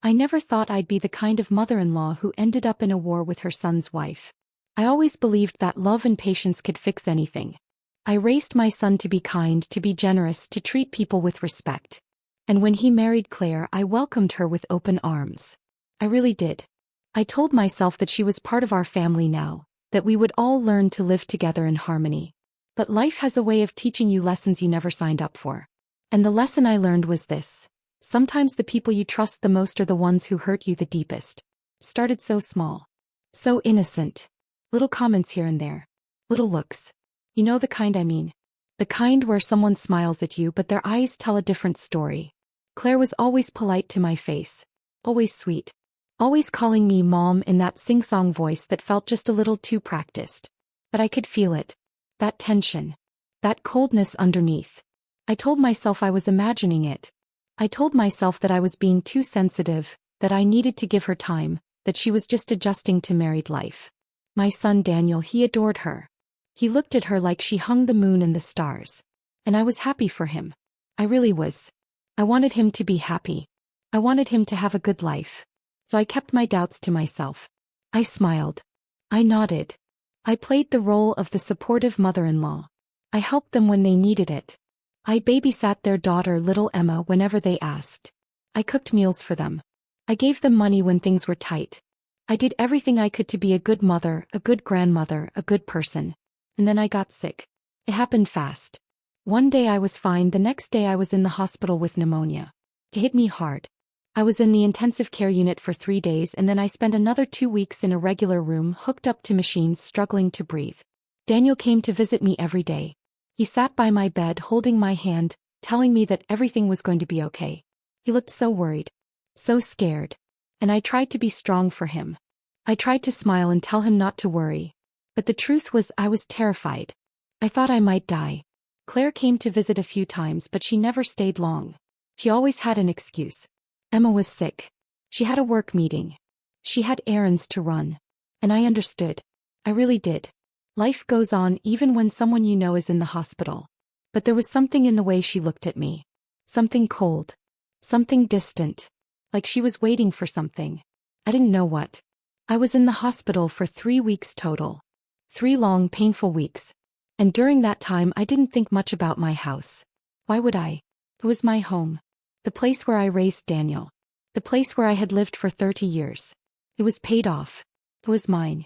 I never thought I'd be the kind of mother-in-law who ended up in a war with her son's wife. I always believed that love and patience could fix anything. I raised my son to be kind, to be generous, to treat people with respect. And when he married Claire, I welcomed her with open arms. I really did. I told myself that she was part of our family now, that we would all learn to live together in harmony. But life has a way of teaching you lessons you never signed up for. And the lesson I learned was this. Sometimes the people you trust the most are the ones who hurt you the deepest. Started so small. So innocent. Little comments here and there. Little looks. You know the kind I mean. The kind where someone smiles at you but their eyes tell a different story. Claire was always polite to my face. Always sweet. Always calling me Mom in that sing-song voice that felt just a little too practiced. But I could feel it. That tension. That coldness underneath. I told myself I was imagining it. I told myself that I was being too sensitive, that I needed to give her time, that she was just adjusting to married life. My son Daniel, he adored her. He looked at her like she hung the moon and the stars. And I was happy for him. I really was. I wanted him to be happy. I wanted him to have a good life. So I kept my doubts to myself. I smiled. I nodded. I played the role of the supportive mother-in-law. I helped them when they needed it. I babysat their daughter, little Emma, whenever they asked. I cooked meals for them. I gave them money when things were tight. I did everything I could to be a good mother, a good grandmother, a good person. And then I got sick. It happened fast. One day I was fine, the next day I was in the hospital with pneumonia. It hit me hard. I was in the intensive care unit for 3 days and then I spent another 2 weeks in a regular room hooked up to machines, struggling to breathe. Daniel came to visit me every day. He sat by my bed holding my hand, telling me that everything was going to be okay. He looked so worried. So scared. And I tried to be strong for him. I tried to smile and tell him not to worry. But the truth was I was terrified. I thought I might die. Claire came to visit a few times but she never stayed long. She always had an excuse. Emma was sick. She had a work meeting. She had errands to run. And I understood. I really did. Life goes on even when someone you know is in the hospital. But there was something in the way she looked at me. Something cold. Something distant. Like she was waiting for something. I didn't know what. I was in the hospital for 3 weeks total. 3 long, painful weeks. And during that time I didn't think much about my house. Why would I? It was my home. The place where I raised Daniel. The place where I had lived for 30 years. It was paid off. It was mine.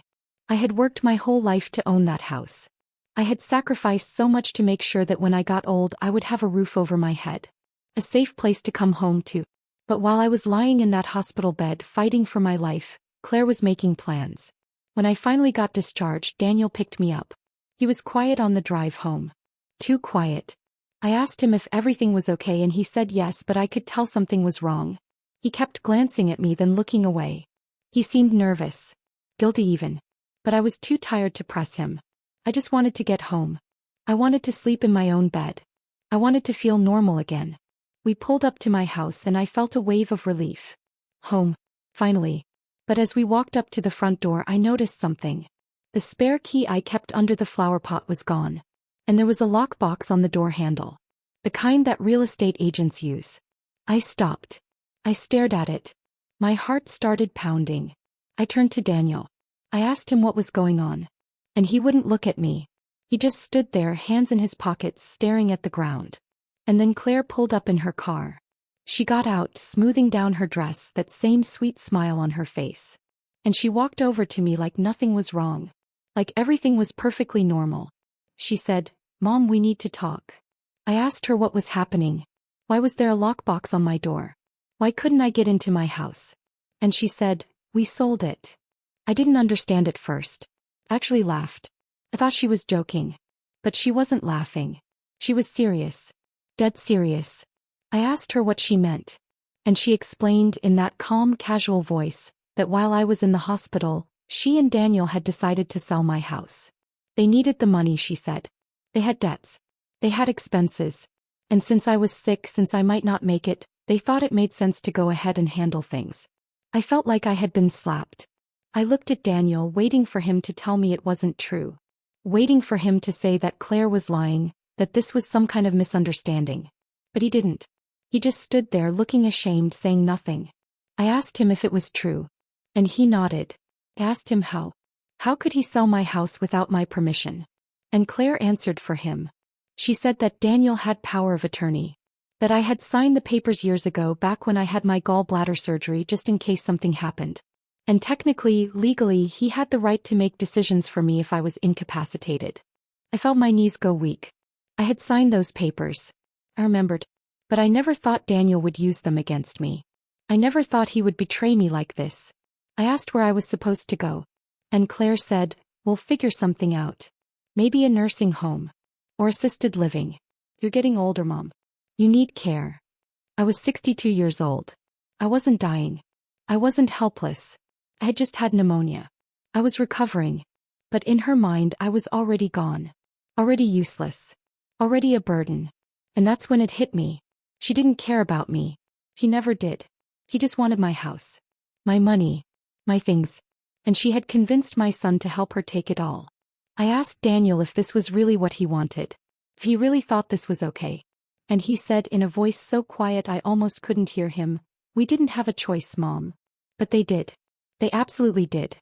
I had worked my whole life to own that house. I had sacrificed so much to make sure that when I got old I would have a roof over my head. A safe place to come home to. But while I was lying in that hospital bed fighting for my life, Claire was making plans. When I finally got discharged, Daniel picked me up. He was quiet on the drive home. Too quiet. I asked him if everything was okay and he said yes, but I could tell something was wrong. He kept glancing at me then looking away. He seemed nervous. Guilty even. But I was too tired to press him. I just wanted to get home. I wanted to sleep in my own bed. I wanted to feel normal again. We pulled up to my house and I felt a wave of relief. Home. Finally. But as we walked up to the front door I noticed something. The spare key I kept under the flower pot was gone. And there was a lockbox on the door handle. The kind that real estate agents use. I stopped. I stared at it. My heart started pounding. I turned to Daniel. I asked him what was going on. And he wouldn't look at me. He just stood there, hands in his pockets, staring at the ground. And then Claire pulled up in her car. She got out, smoothing down her dress, that same sweet smile on her face. And she walked over to me like nothing was wrong. Like everything was perfectly normal. She said, "Mom, we need to talk." I asked her what was happening. Why was there a lockbox on my door? Why couldn't I get into my house? And she said, "We sold it." I didn't understand at first. I actually laughed. I thought she was joking. But she wasn't laughing. She was serious. Dead serious. I asked her what she meant. And she explained in that calm, casual voice that while I was in the hospital, she and Daniel had decided to sell my house. They needed the money, she said. They had debts. They had expenses. And since I was sick, since I might not make it, they thought it made sense to go ahead and handle things. I felt like I had been slapped. I looked at Daniel, waiting for him to tell me it wasn't true. Waiting for him to say that Claire was lying, that this was some kind of misunderstanding. But he didn't. He just stood there looking ashamed, saying nothing. I asked him if it was true. And he nodded. I asked him how. How could he sell my house without my permission? And Claire answered for him. She said that Daniel had power of attorney. That I had signed the papers years ago back when I had my gallbladder surgery just in case something happened. And technically, legally, he had the right to make decisions for me if I was incapacitated. I felt my knees go weak. I had signed those papers. I remembered. But I never thought Daniel would use them against me. I never thought he would betray me like this. I asked where I was supposed to go. And Claire said, "We'll figure something out. Maybe a nursing home. Or assisted living. You're getting older, Mom. You need care." I was 62 years old. I wasn't dying. I wasn't helpless. I had just had pneumonia. I was recovering. But in her mind I was already gone. Already useless. Already a burden. And that's when it hit me. She didn't care about me. He never did. He just wanted my house. My money. My things. And she had convinced my son to help her take it all. I asked Daniel if this was really what he wanted. If he really thought this was okay. And he said in a voice so quiet I almost couldn't hear him, "We didn't have a choice, Mom." But they did. They absolutely did.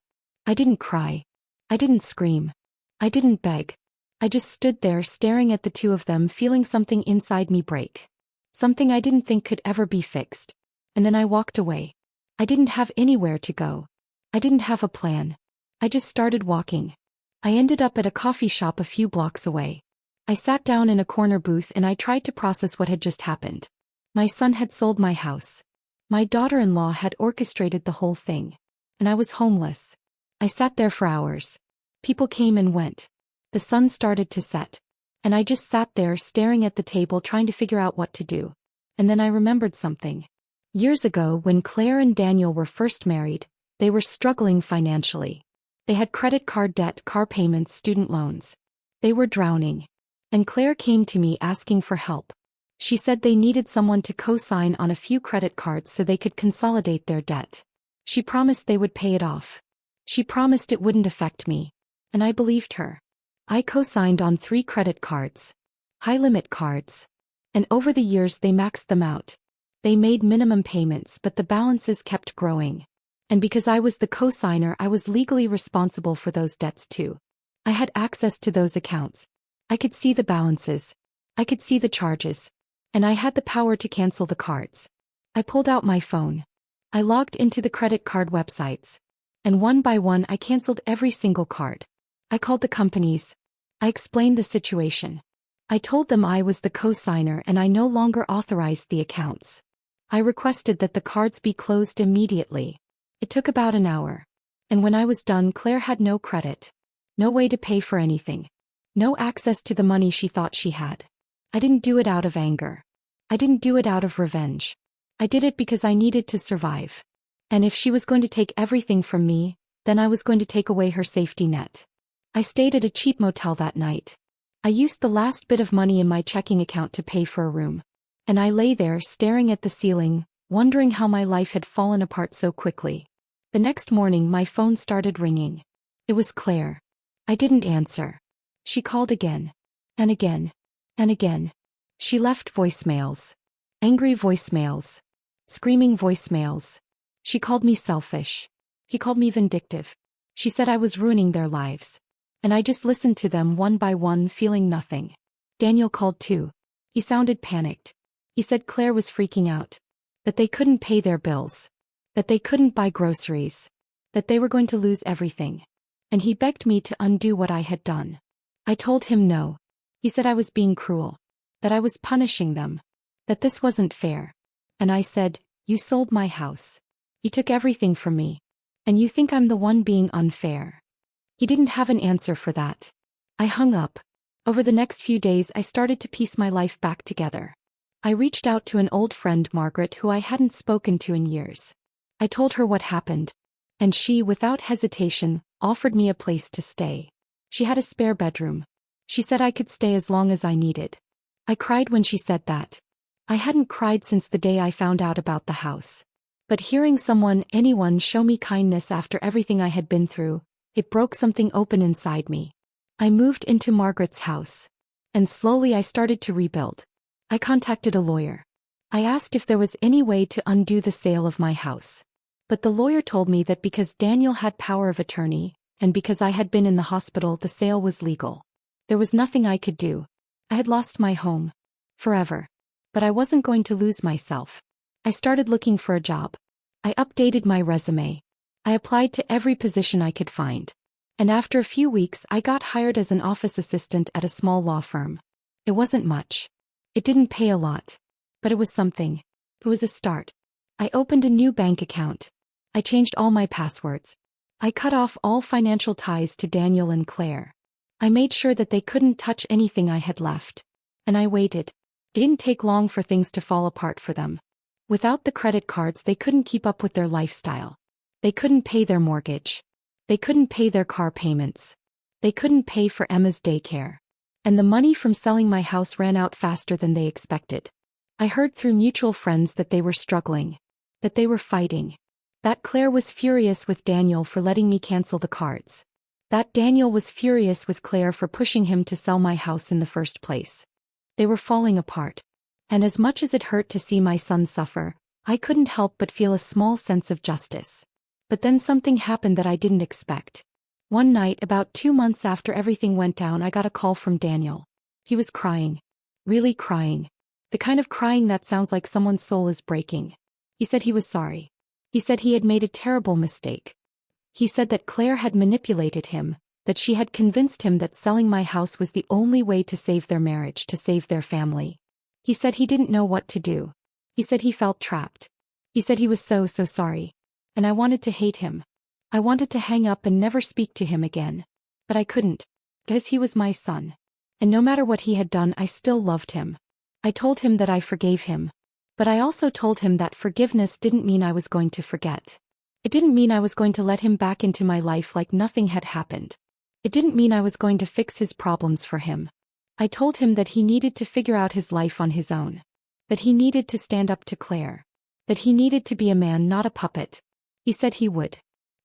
I didn't cry. I didn't scream. I didn't beg. I just stood there staring at the two of them, feeling something inside me break. Something I didn't think could ever be fixed. And then I walked away. I didn't have anywhere to go. I didn't have a plan. I just started walking. I ended up at a coffee shop a few blocks away. I sat down in a corner booth and I tried to process what had just happened. My son had sold my house. My daughter-in-law had orchestrated the whole thing. And I was homeless. I sat there for hours. People came and went. The sun started to set. And I just sat there staring at the table trying to figure out what to do. And then I remembered something. Years ago, when Claire and Daniel were first married, they were struggling financially. They had credit card debt, car payments, student loans. They were drowning. And Claire came to me asking for help. She said they needed someone to co-sign on a few credit cards so they could consolidate their debt. She promised they would pay it off. She promised it wouldn't affect me. And I believed her. I co-signed on 3 credit cards. High-limit cards. And over the years they maxed them out. They made minimum payments, but the balances kept growing. And because I was the co-signer, I was legally responsible for those debts too. I had access to those accounts. I could see the balances. I could see the charges. And I had the power to cancel the cards. I pulled out my phone. I logged into the credit card websites. And one by one I canceled every single card. I called the companies. I explained the situation. I told them I was the co-signer and I no longer authorized the accounts. I requested that the cards be closed immediately. It took about an hour. And when I was done, Claire had no credit. No way to pay for anything. No access to the money she thought she had. I didn't do it out of anger. I didn't do it out of revenge. I did it because I needed to survive. And if she was going to take everything from me, then I was going to take away her safety net. I stayed at a cheap motel that night. I used the last bit of money in my checking account to pay for a room. And I lay there staring at the ceiling, wondering how my life had fallen apart so quickly. The next morning my phone started ringing. It was Claire. I didn't answer. She called again. And again. And again. She left voicemails. Angry voicemails. Screaming voicemails. She called me selfish. He called me vindictive. She said I was ruining their lives. And I just listened to them one by one, feeling nothing. Daniel called too. He sounded panicked. He said Claire was freaking out. That they couldn't pay their bills. That they couldn't buy groceries. That they were going to lose everything. And he begged me to undo what I had done. I told him no. He said I was being cruel. That I was punishing them. That this wasn't fair. And I said, "You sold my house. You took everything from me. And you think I'm the one being unfair." He didn't have an answer for that. I hung up. Over the next few days I started to piece my life back together. I reached out to an old friend, Margaret, who I hadn't spoken to in years. I told her what happened. And she, without hesitation, offered me a place to stay. She had a spare bedroom. She said I could stay as long as I needed. I cried when she said that. I hadn't cried since the day I found out about the house. But hearing anyone show me kindness after everything I had been through, it broke something open inside me. I moved into Margaret's house. And slowly I started to rebuild. I contacted a lawyer. I asked if there was any way to undo the sale of my house. But the lawyer told me that because Daniel had power of attorney, and because I had been in the hospital, the sale was legal. There was nothing I could do. I had lost my home. Forever. But I wasn't going to lose myself. I started looking for a job. I updated my resume. I applied to every position I could find. And after a few weeks I got hired as an office assistant at a small law firm. It wasn't much. It didn't pay a lot. But it was something. It was a start. I opened a new bank account. I changed all my passwords. I cut off all financial ties to Daniel and Claire. I made sure that they couldn't touch anything I had left. And I waited. It didn't take long for things to fall apart for them. Without the credit cards, they couldn't keep up with their lifestyle. They couldn't pay their mortgage. They couldn't pay their car payments. They couldn't pay for Emma's daycare. And the money from selling my house ran out faster than they expected. I heard through mutual friends that they were struggling. That they were fighting. That Claire was furious with Daniel for letting me cancel the cards. That Daniel was furious with Claire for pushing him to sell my house in the first place. They were falling apart. And as much as it hurt to see my son suffer, I couldn't help but feel a small sense of justice. But then something happened that I didn't expect. One night, about 2 months after everything went down, I got a call from Daniel. He was crying. Really crying. The kind of crying that sounds like someone's soul is breaking. He said he was sorry. He said he had made a terrible mistake. He said that Claire had manipulated him, that she had convinced him that selling my house was the only way to save their marriage, to save their family. He said he didn't know what to do. He said he felt trapped. He said he was so sorry. And I wanted to hate him. I wanted to hang up and never speak to him again. But I couldn't. Because he was my son. And no matter what he had done, I still loved him. I told him that I forgave him. But I also told him that forgiveness didn't mean I was going to forget. It didn't mean I was going to let him back into my life like nothing had happened. It didn't mean I was going to fix his problems for him. I told him that he needed to figure out his life on his own. That he needed to stand up to Claire. That he needed to be a man, not a puppet. He said he would.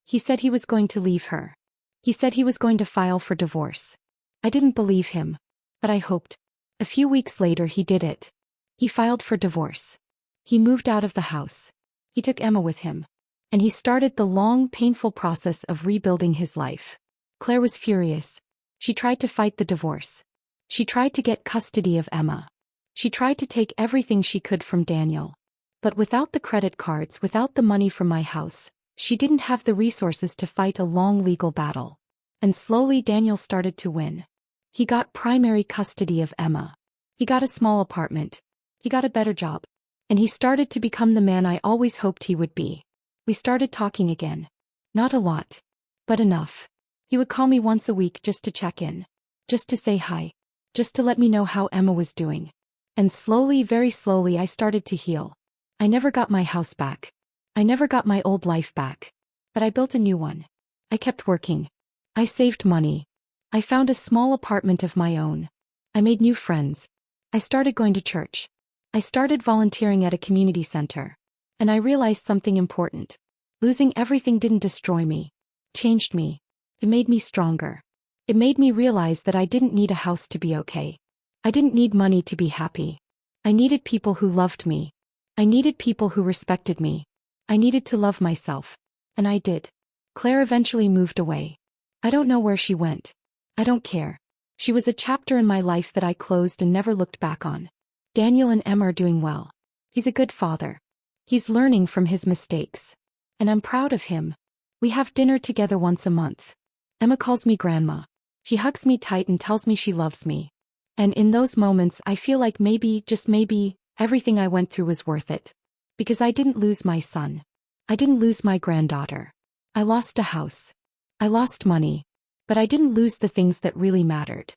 He said he was going to leave her. He said he was going to file for divorce. I didn't believe him. But I hoped. A few weeks later he did it. He filed for divorce. He moved out of the house. He took Emma with him. And he started the long, painful process of rebuilding his life. Claire was furious. She tried to fight the divorce. She tried to get custody of Emma. She tried to take everything she could from Daniel. But without the credit cards, without the money from my house, she didn't have the resources to fight a long legal battle. And slowly Daniel started to win. He got primary custody of Emma. He got a small apartment. He got a better job. And he started to become the man I always hoped he would be. We started talking again. Not a lot. But enough. He would call me once a week just to check in. Just to say hi. Just to let me know how Emma was doing. And slowly, very slowly, I started to heal. I never got my house back. I never got my old life back. But I built a new one. I kept working. I saved money. I found a small apartment of my own. I made new friends. I started going to church. I started volunteering at a community center. And I realized something important. Losing everything didn't destroy me. Changed me. It made me stronger. It made me realize that I didn't need a house to be okay. I didn't need money to be happy. I needed people who loved me. I needed people who respected me. I needed to love myself. And I did. Claire eventually moved away. I don't know where she went. I don't care. She was a chapter in my life that I closed and never looked back on. Daniel and Emma are doing well. He's a good father. He's learning from his mistakes. And I'm proud of him. We have dinner together once a month. Emma calls me grandma. She hugs me tight and tells me she loves me. And in those moments I feel like maybe, just maybe, everything I went through was worth it. Because I didn't lose my son. I didn't lose my granddaughter. I lost a house. I lost money. But I didn't lose the things that really mattered.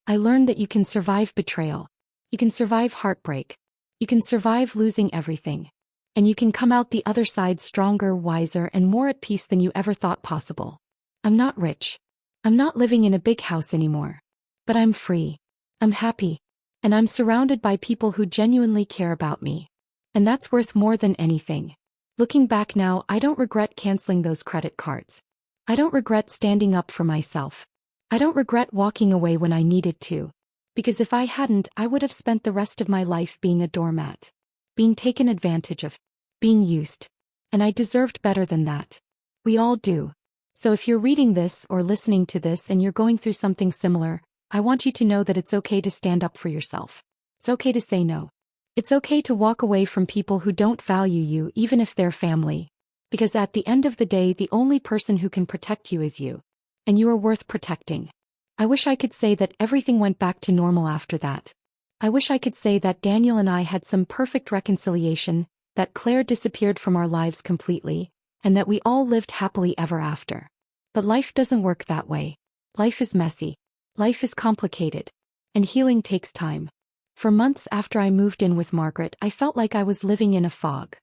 I learned that you can survive betrayal. You can survive heartbreak. You can survive losing everything. And you can come out the other side stronger, wiser, and more at peace than you ever thought possible. I'm not rich. I'm not living in a big house anymore. But I'm free. I'm happy. And I'm surrounded by people who genuinely care about me. And that's worth more than anything. Looking back now, I don't regret canceling those credit cards. I don't regret standing up for myself. I don't regret walking away when I needed to. Because if I hadn't, I would have spent the rest of my life being a doormat. Being taken advantage of. Being used. And I deserved better than that. We all do. So if you're reading this or listening to this and you're going through something similar, I want you to know that it's okay to stand up for yourself. It's okay to say no. It's okay to walk away from people who don't value you even if they're family. Because at the end of the day, the only person who can protect you is you. And you are worth protecting. I wish I could say that everything went back to normal after that. I wish I could say that Daniel and I had some perfect reconciliation, that Claire disappeared from our lives completely, and that we all lived happily ever after. But life doesn't work that way. Life is messy. Life is complicated. And healing takes time. For months after I moved in with Margaret, I felt like I was living in a fog.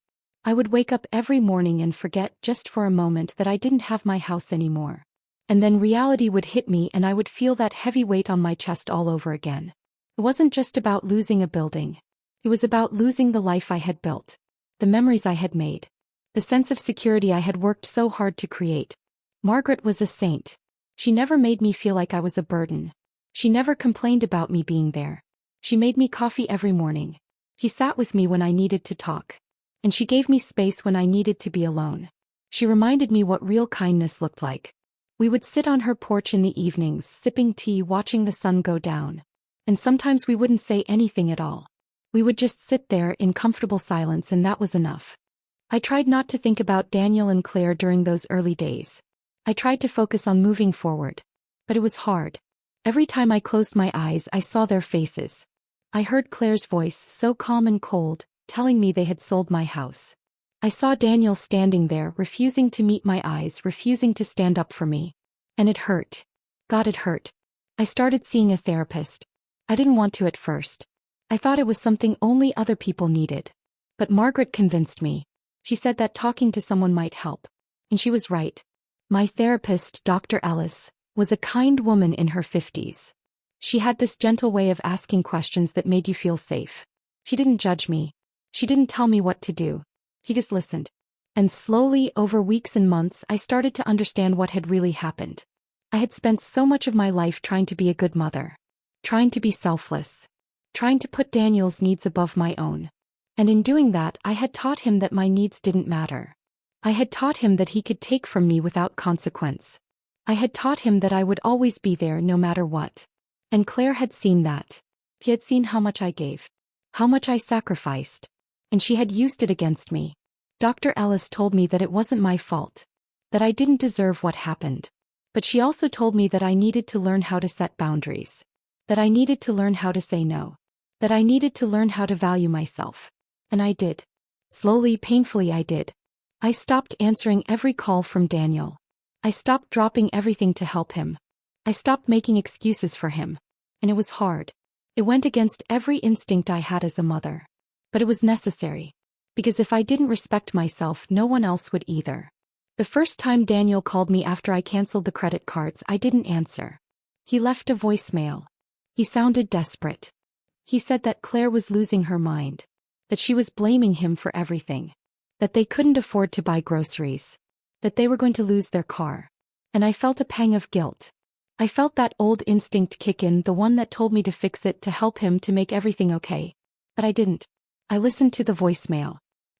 I would wake up every morning and forget just for a moment that I didn't have my house anymore. And then reality would hit me and I would feel that heavy weight on my chest all over again. It wasn't just about losing a building. It was about losing the life I had built. The memories I had made. The sense of security I had worked so hard to create. Margaret was a saint. She never made me feel like I was a burden. She never complained about me being there. She made me coffee every morning. She sat with me when I needed to talk. And she gave me space when I needed to be alone. She reminded me what real kindness looked like. We would sit on her porch in the evenings, sipping tea, watching the sun go down. And sometimes we wouldn't say anything at all. We would just sit there in comfortable silence, and that was enough. I tried not to think about Daniel and Claire during those early days. I tried to focus on moving forward. But it was hard. Every time I closed my eyes, I saw their faces. I heard Claire's voice, so calm and cold, telling me they had sold my house. I saw Daniel standing there, refusing to meet my eyes, refusing to stand up for me. And it hurt. God, it hurt. I started seeing a therapist. I didn't want to at first. I thought it was something only other people needed. But Margaret convinced me. She said that talking to someone might help. And she was right. My therapist, Dr. Ellis, was a kind woman in her 50s. She had this gentle way of asking questions that made you feel safe. She didn't judge me. She didn't tell me what to do. She just listened. And slowly, over weeks and months, I started to understand what had really happened. I had spent so much of my life trying to be a good mother. Trying to be selfless. Trying to put Daniel's needs above my own. And in doing that, I had taught him that my needs didn't matter. I had taught him that he could take from me without consequence. I had taught him that I would always be there no matter what. And Claire had seen that. She had seen how much I gave. How much I sacrificed. And she had used it against me. Dr. Ellis told me that it wasn't my fault. That I didn't deserve what happened. But she also told me that I needed to learn how to set boundaries. That I needed to learn how to say no. That I needed to learn how to value myself. And I did. Slowly, painfully I did. I stopped answering every call from Daniel. I stopped dropping everything to help him. I stopped making excuses for him. And it was hard. It went against every instinct I had as a mother. But it was necessary. Because if I didn't respect myself, no one else would either. The first time Daniel called me after I canceled the credit cards, I didn't answer. He left a voicemail. He sounded desperate. He said that Claire was losing her mind. That she was blaming him for everything. That they couldn't afford to buy groceries. That they were going to lose their car. And I felt a pang of guilt. I felt that old instinct kick in, the one that told me to fix it, to help him, to make everything okay. But I didn't. I listened to the voicemail.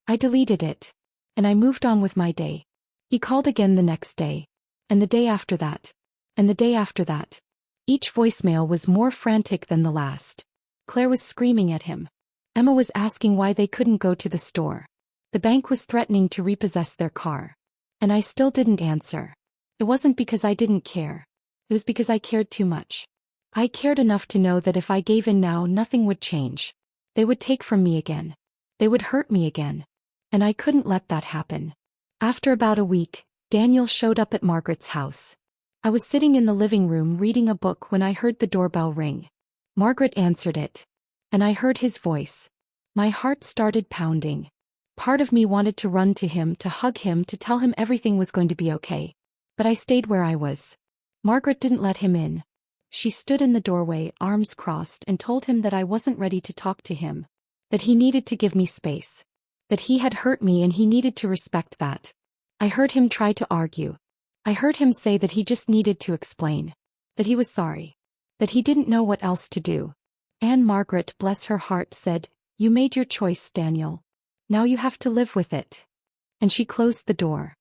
I deleted it. And I moved on with my day. He called again the next day. And the day after that. And the day after that. Each voicemail was more frantic than the last. Claire was screaming at him. Emma was asking why they couldn't go to the store. The bank was threatening to repossess their car. And I still didn't answer. It wasn't because I didn't care. It was because I cared too much. I cared enough to know that if I gave in now, nothing would change. They would take from me again. They would hurt me again. And I couldn't let that happen. After about a week, Daniel showed up at Margaret's house. I was sitting in the living room reading a book when I heard the doorbell ring. Margaret answered it. And I heard his voice. My heart started pounding. Part of me wanted to run to him, to hug him, to tell him everything was going to be okay. But I stayed where I was. Margaret didn't let him in. She stood in the doorway, arms crossed, and told him that I wasn't ready to talk to him. That he needed to give me space. That he had hurt me and he needed to respect that. I heard him try to argue. I heard him say that he just needed to explain. That he was sorry. That he didn't know what else to do. And Margaret, bless her heart, said, "You made your choice, Daniel. Now you have to live with it." And she closed the door.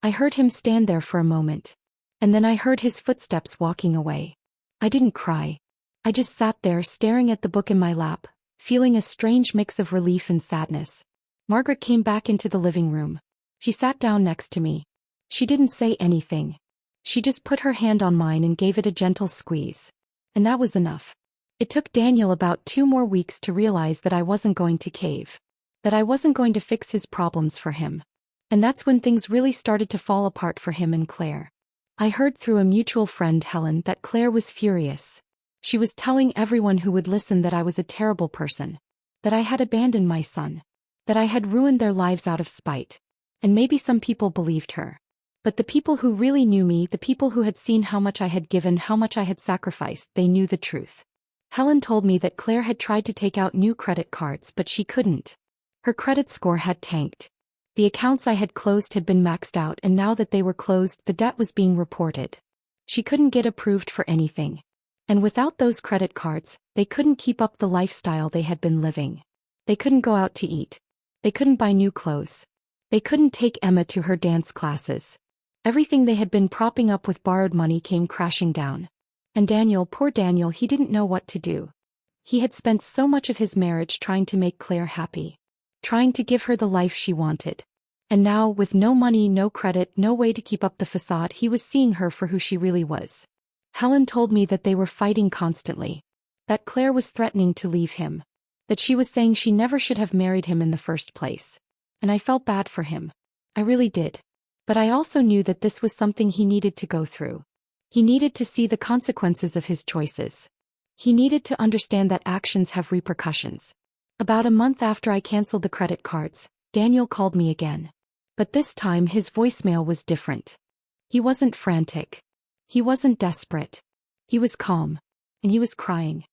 I heard him stand there for a moment. And then I heard his footsteps walking away. I didn't cry. I just sat there staring at the book in my lap, feeling a strange mix of relief and sadness. Margaret came back into the living room. She sat down next to me. She didn't say anything. She just put her hand on mine and gave it a gentle squeeze. And that was enough. It took Daniel about 2 more weeks to realize that I wasn't going to cave. That I wasn't going to fix his problems for him. And that's when things really started to fall apart for him and Claire. I heard through a mutual friend, Helen, that Claire was furious. She was telling everyone who would listen that I was a terrible person. That I had abandoned my son. That I had ruined their lives out of spite. And maybe some people believed her. But the people who really knew me, the people who had seen how much I had given, how much I had sacrificed, they knew the truth. Helen told me that Claire had tried to take out new credit cards, but she couldn't. Her credit score had tanked. The accounts I had closed had been maxed out, and now that they were closed, the debt was being reported. She couldn't get approved for anything. And without those credit cards, they couldn't keep up the lifestyle they had been living. They couldn't go out to eat. They couldn't buy new clothes. They couldn't take Emma to her dance classes. Everything they had been propping up with borrowed money came crashing down. And Daniel, poor Daniel, he didn't know what to do. He had spent so much of his marriage trying to make Claire happy. Trying to give her the life she wanted. And now, with no money, no credit, no way to keep up the facade, he was seeing her for who she really was. Helen told me that they were fighting constantly. That Claire was threatening to leave him. That she was saying she never should have married him in the first place. And I felt bad for him. I really did. But I also knew that this was something he needed to go through. He needed to see the consequences of his choices. He needed to understand that actions have repercussions. About a month after I canceled the credit cards, Daniel called me again. But this time his voicemail was different. He wasn't frantic. He wasn't desperate. He was calm. And he was crying.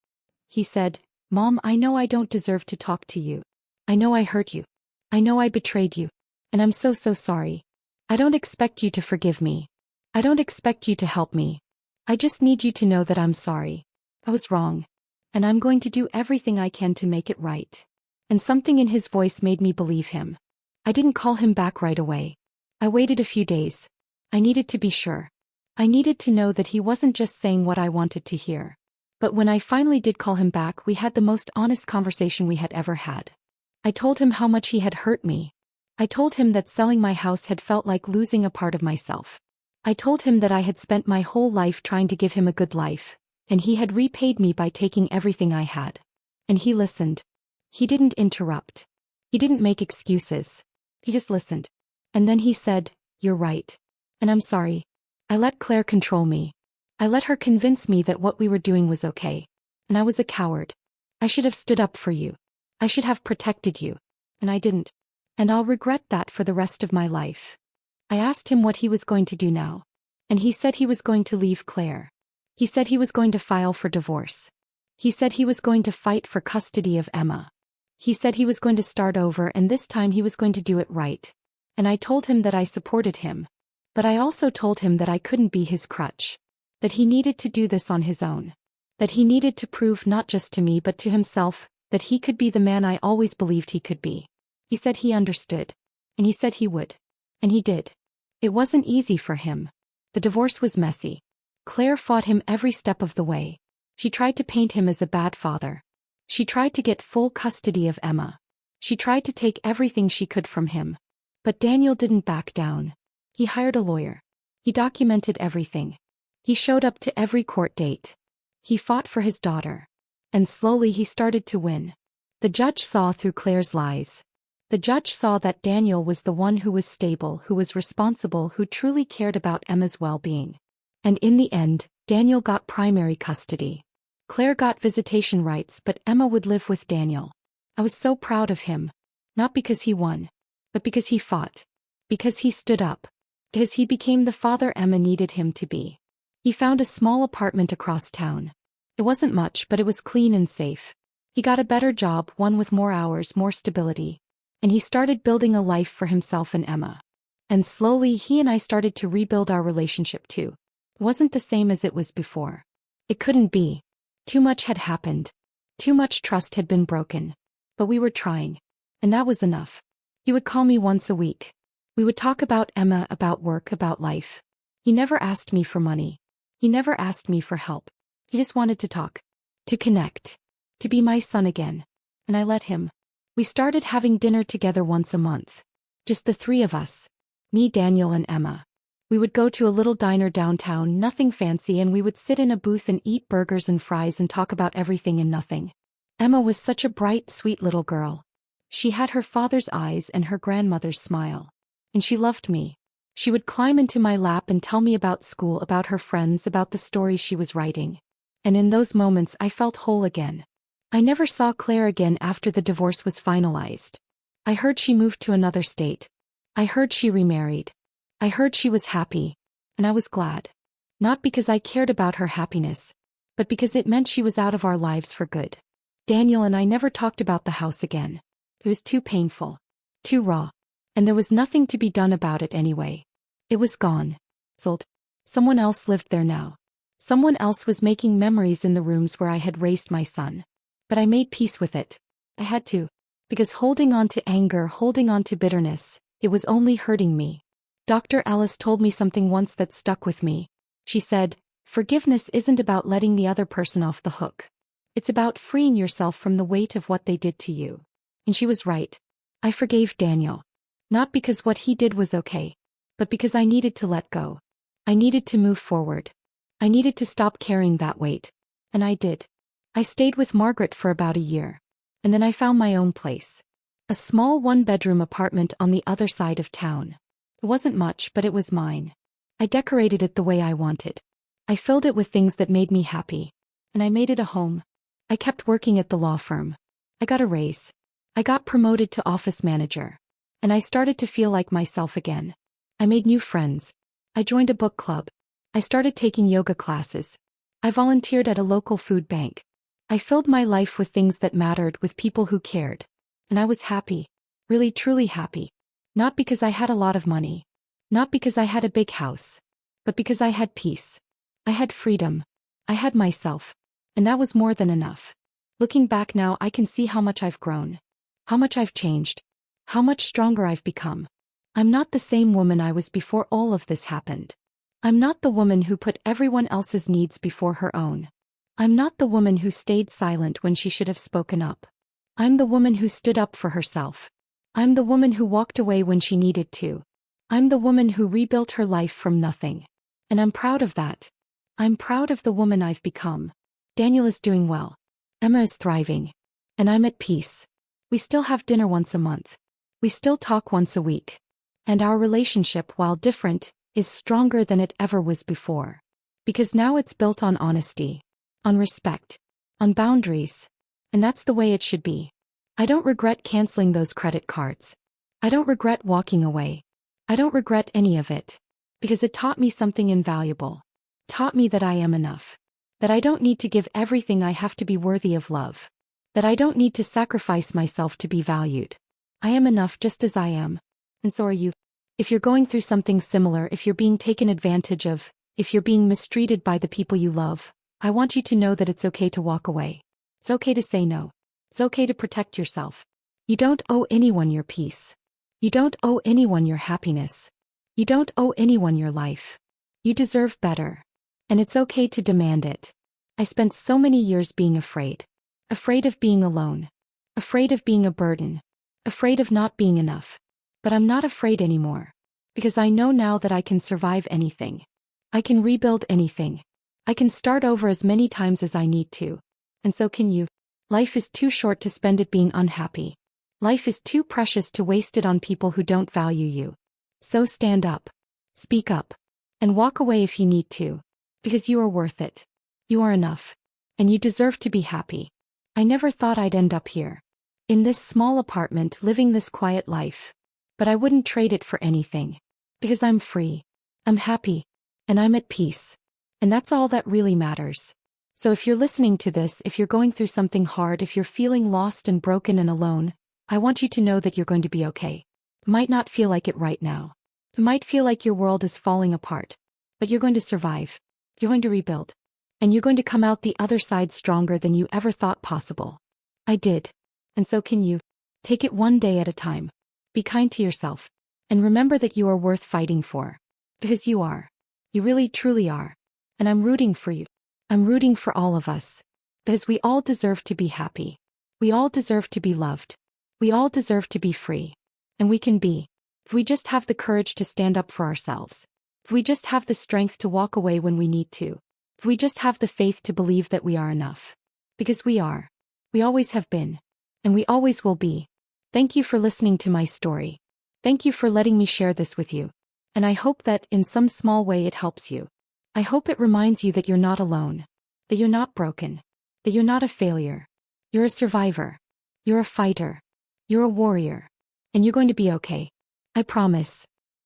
He said, "Mom, I know I don't deserve to talk to you. I know I hurt you. I know I betrayed you. And I'm so sorry. I don't expect you to forgive me. I don't expect you to help me. I just need you to know that I'm sorry. I was wrong. And I'm going to do everything I can to make it right." And something in his voice made me believe him. I didn't call him back right away. I waited a few days. I needed to be sure. I needed to know that he wasn't just saying what I wanted to hear. But when I finally did call him back, we had the most honest conversation we had ever had. I told him how much he had hurt me. I told him that selling my house had felt like losing a part of myself. I told him that I had spent my whole life trying to give him a good life, and he had repaid me by taking everything I had. And he listened. He didn't interrupt. He didn't make excuses. He just listened. And then he said, "You're right. And I'm sorry. I let Claire control me. I let her convince me that what we were doing was okay. And I was a coward. I should have stood up for you. I should have protected you. And I didn't. And I'll regret that for the rest of my life." I asked him what he was going to do now. And he said he was going to leave Claire. He said he was going to file for divorce. He said he was going to fight for custody of Emma. He said he was going to start over, and this time he was going to do it right. And I told him that I supported him. But I also told him that I couldn't be his crutch. That he needed to do this on his own. That he needed to prove not just to me but to himself that he could be the man I always believed he could be. He said he understood. And he said he would. And he did. It wasn't easy for him. The divorce was messy. Claire fought him every step of the way. She tried to paint him as a bad father. She tried to get full custody of Emma. She tried to take everything she could from him. But Daniel didn't back down. He hired a lawyer. He documented everything. He showed up to every court date. He fought for his daughter. And slowly he started to win. The judge saw through Claire's lies. The judge saw that Daniel was the one who was stable, who was responsible, who truly cared about Emma's well-being. And in the end, Daniel got primary custody. Claire got visitation rights, but Emma would live with Daniel. I was so proud of him. Not because he won, but because he fought. Because he stood up. Because he became the father Emma needed him to be. He found a small apartment across town. It wasn't much, but it was clean and safe. He got a better job, one with more hours, more stability. And he started building a life for himself and Emma. And slowly he and I started to rebuild our relationship too. It wasn't the same as it was before. It couldn't be. Too much had happened. Too much trust had been broken. But we were trying. And that was enough. He would call me once a week. We would talk about Emma, about work, about life. He never asked me for money. He never asked me for help. He just wanted to talk. To connect. To be my son again. And I let him. We started having dinner together once a month. Just the three of us. Me, Daniel, and Emma. We would go to a little diner downtown, nothing fancy, and we would sit in a booth and eat burgers and fries and talk about everything and nothing. Emma was such a bright, sweet little girl. She had her father's eyes and her grandmother's smile. And she loved me. She would climb into my lap and tell me about school, about her friends, about the stories she was writing. And in those moments I felt whole again. I never saw Claire again after the divorce was finalized. I heard she moved to another state. I heard she remarried. I heard she was happy. And I was glad. Not because I cared about her happiness, but because it meant she was out of our lives for good. Daniel and I never talked about the house again. It was too painful. Too raw. And there was nothing to be done about it anyway. It was gone. Sold. Someone else lived there now. Someone else was making memories in the rooms where I had raised my son. But I made peace with it. I had to. Because holding on to anger, holding on to bitterness, it was only hurting me. Dr. Alice told me something once that stuck with me. She said, forgiveness isn't about letting the other person off the hook. It's about freeing yourself from the weight of what they did to you. And she was right. I forgave Daniel. Not because what he did was okay, but because I needed to let go. I needed to move forward. I needed to stop carrying that weight. And I did. I stayed with Margaret for about a year. And then I found my own place. A small one-bedroom apartment on the other side of town. It wasn't much, but it was mine. I decorated it the way I wanted. I filled it with things that made me happy. And I made it a home. I kept working at the law firm. I got a raise. I got promoted to office manager. And I started to feel like myself again. I made new friends. I joined a book club. I started taking yoga classes. I volunteered at a local food bank. I filled my life with things that mattered, with people who cared. And I was happy. Really, truly happy. Not because I had a lot of money. Not because I had a big house. But because I had peace. I had freedom. I had myself. And that was more than enough. Looking back now, I can see how much I've grown. How much I've changed. How much stronger I've become. I'm not the same woman I was before all of this happened. I'm not the woman who put everyone else's needs before her own. I'm not the woman who stayed silent when she should have spoken up. I'm the woman who stood up for herself. I'm the woman who walked away when she needed to. I'm the woman who rebuilt her life from nothing. And I'm proud of that. I'm proud of the woman I've become. Daniel is doing well. Emma is thriving. And I'm at peace. We still have dinner once a month. We still talk once a week. And our relationship, while different, is stronger than it ever was before. Because now it's built on honesty. On respect. On boundaries. And that's the way it should be. I don't regret canceling those credit cards. I don't regret walking away. I don't regret any of it. Because it taught me something invaluable. Taught me that I am enough. That I don't need to give everything I have to be worthy of love. That I don't need to sacrifice myself to be valued. I am enough just as I am. And so are you. If you're going through something similar, if you're being taken advantage of, if you're being mistreated by the people you love, I want you to know that it's okay to walk away. It's okay to say no. It's okay to protect yourself. You don't owe anyone your peace. You don't owe anyone your happiness. You don't owe anyone your life. You deserve better. And it's okay to demand it. I spent so many years being afraid. Afraid of being alone. Afraid of being a burden. Afraid of not being enough. But I'm not afraid anymore. Because I know now that I can survive anything. I can rebuild anything. I can start over as many times as I need to. And so can you. Life is too short to spend it being unhappy. Life is too precious to waste it on people who don't value you. So stand up. Speak up. And walk away if you need to. Because you are worth it. You are enough. And you deserve to be happy. I never thought I'd end up here. In this small apartment, living this quiet life. But I wouldn't trade it for anything. Because I'm free. I'm happy. And I'm at peace. And that's all that really matters. So if you're listening to this, if you're going through something hard, if you're feeling lost and broken and alone, I want you to know that you're going to be okay. It might not feel like it right now. It might feel like your world is falling apart. But you're going to survive. You're going to rebuild. And you're going to come out the other side stronger than you ever thought possible. I did. And so can you. Take it one day at a time. Be kind to yourself. And remember that you are worth fighting for. Because you are. You really truly are. And I'm rooting for you. I'm rooting for all of us. Because we all deserve to be happy. We all deserve to be loved. We all deserve to be free. And we can be. If we just have the courage to stand up for ourselves. If we just have the strength to walk away when we need to. If we just have the faith to believe that we are enough. Because we are. We always have been. And we always will be. Thank you for listening to my story. Thank you for letting me share this with you. And I hope that, in some small way, it helps you. I hope it reminds you that you're not alone. That you're not broken. That you're not a failure. You're a survivor. You're a fighter. You're a warrior. And you're going to be okay. I promise.